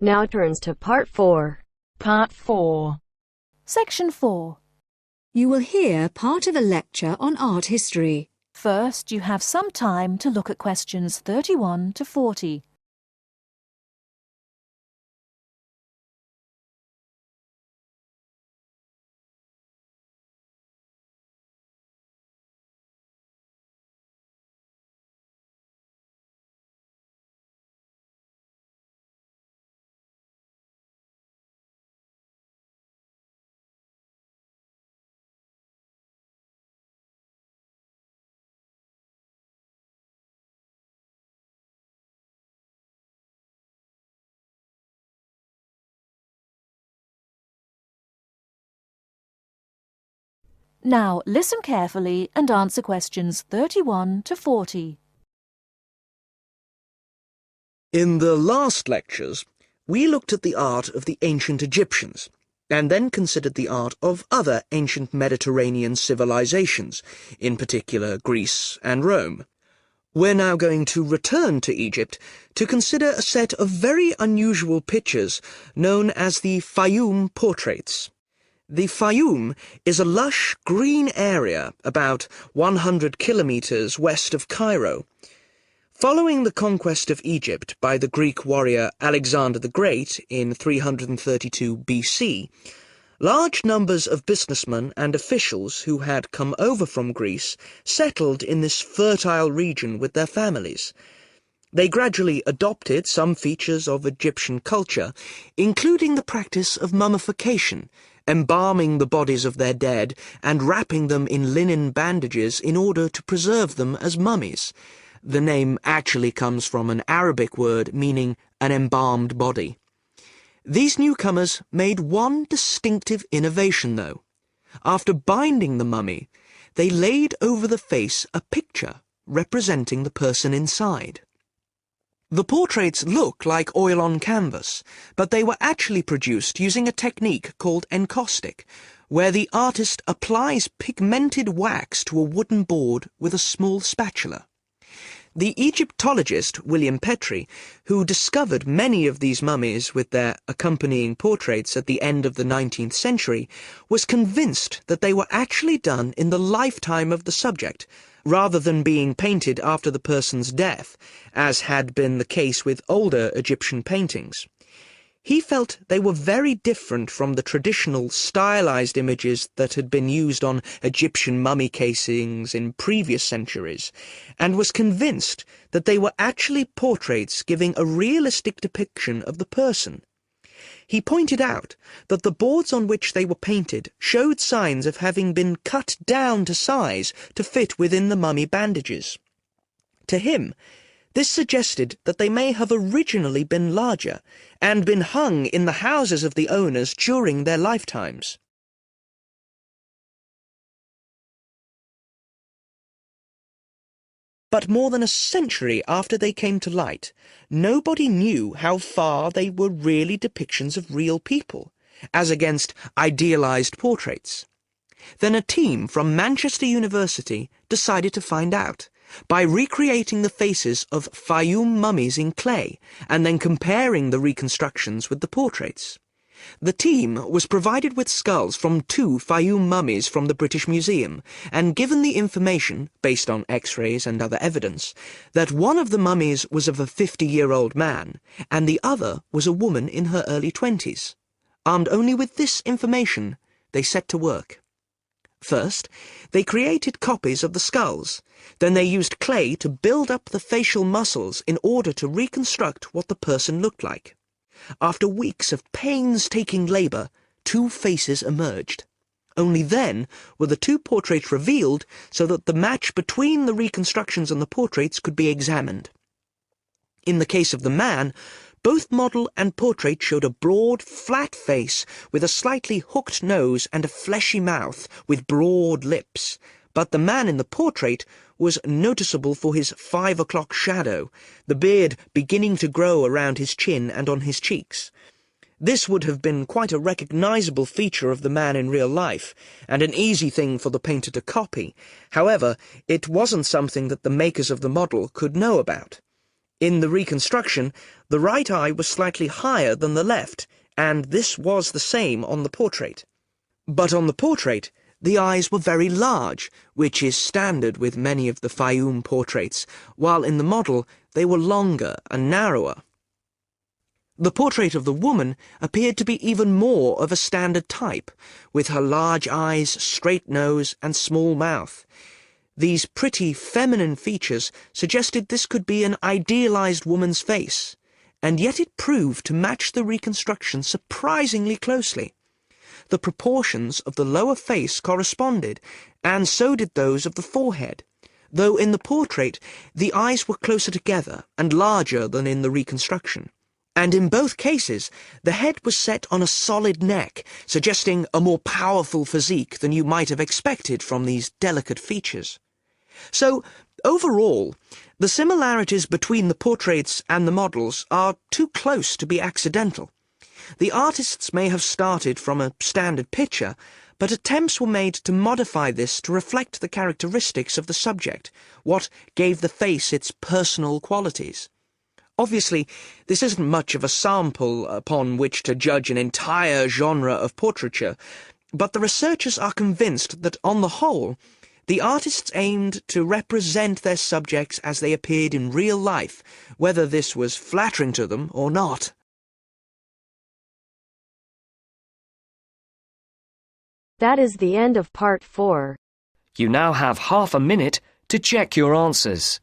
Now turns to Part 4. Part 4. Section 4. You will hear part of a lecture on art history. First, you have some time to look at questions 31 to 40. Now, listen carefully and answer questions 31 to 40. In the last lectures, we looked at the art of the ancient Egyptians, and then considered the art of other ancient Mediterranean civilizations, in particular Greece and Rome. We're now going to return to Egypt to consider a set of very unusual pictures known as the Fayum portraits. The Fayum is a lush green area about 100 kilometers west of Cairo. Following the conquest of Egypt by the Greek warrior Alexander the Great in 332 BC, large numbers of businessmen and officials who had come over from Greece settled in this fertile region with their families. They gradually adopted some features of Egyptian culture, including the practice of mummification, embalming the bodies of their dead and wrapping them in linen bandages in order to preserve them as mummies. The name actually comes from an Arabic word meaning an embalmed body. These newcomers made one distinctive innovation, though. After binding the mummy, they laid over the face a picture representing the person inside. The portraits look like oil on canvas, but they were actually produced using a technique called encaustic, where the artist applies pigmented wax to a wooden board with a small spatula. The Egyptologist William Petrie, who discovered many of these mummies with their accompanying portraits at the end of the 19th century, was convinced that they were actually done in the lifetime of the subject, rather than being painted after the person's death, as had been the case with older Egyptian paintings. He felt they were very different from the traditional stylized images that had been used on Egyptian mummy casings in previous centuries, and was convinced that they were actually portraits giving a realistic depiction of the person. He pointed out that the boards on which they were painted showed signs of having been cut down to size to fit within the mummy bandages. To him, this suggested that they may have originally been larger and been hung in the houses of the owners during their lifetimes. But more than a century after they came to light, nobody knew how far they were really depictions of real people, as against idealized portraits. Then a team from Manchester University decided to find out, by recreating the faces of Fayum mummies in clay, and then comparing the reconstructions with the portraits. The team was provided with skulls from 2 Fayum mummies from the British Museum, and given the information, based on X-rays and other evidence, that one of the mummies was of a 50-year-old man, and the other was a woman in her early 20s. Armed only with this information, they set to work. First, they created copies of the skulls. Then they used clay to build up the facial muscles in order to reconstruct what the person looked like. After weeks of painstaking labour, 2 faces emerged. Only then were the 2 portraits revealed so that the match between the reconstructions and the portraits could be examined. In the case of the man, both model and portrait showed a broad, flat face with a slightly hooked nose and a fleshy mouth with broad lips, but the man in the portrait was noticeable for his 5 o'clock shadow, the beard beginning to grow around his chin and on his cheeks. This would have been quite a recognizable feature of the man in real life, and an easy thing for the painter to copy. However, it wasn't something that the makers of the model could know about. In the reconstruction, the right eye was slightly higher than the left, and this was the same on the portrait. But on the portrait, the eyes were very large, which is standard with many of the Fayum portraits, while in the model they were longer and narrower. The portrait of the woman appeared to be even more of a standard type, with her large eyes, straight nose, and small mouth. These pretty feminine features suggested this could be an idealized woman's face, and yet it proved to match the reconstruction surprisingly closely. The proportions of the lower face corresponded, and so did those of the forehead, though in the portrait the eyes were closer together and larger than in the reconstruction. And in both cases, the head was set on a solid neck, suggesting a more powerful physique than you might have expected from these delicate features. So, overall, the similarities between the portraits and the models are too close to be accidental. The artists may have started from a standard picture, but attempts were made to modify this to reflect the characteristics of the subject, what gave the face its personal qualities. Obviously, this isn't much of a sample upon which to judge an entire genre of portraiture, but the researchers are convinced that, on the whole, the artists aimed to represent their subjects as they appeared in real life, whether this was flattering to them or not. That is the end of part 4. You now have half a minute to check your answers.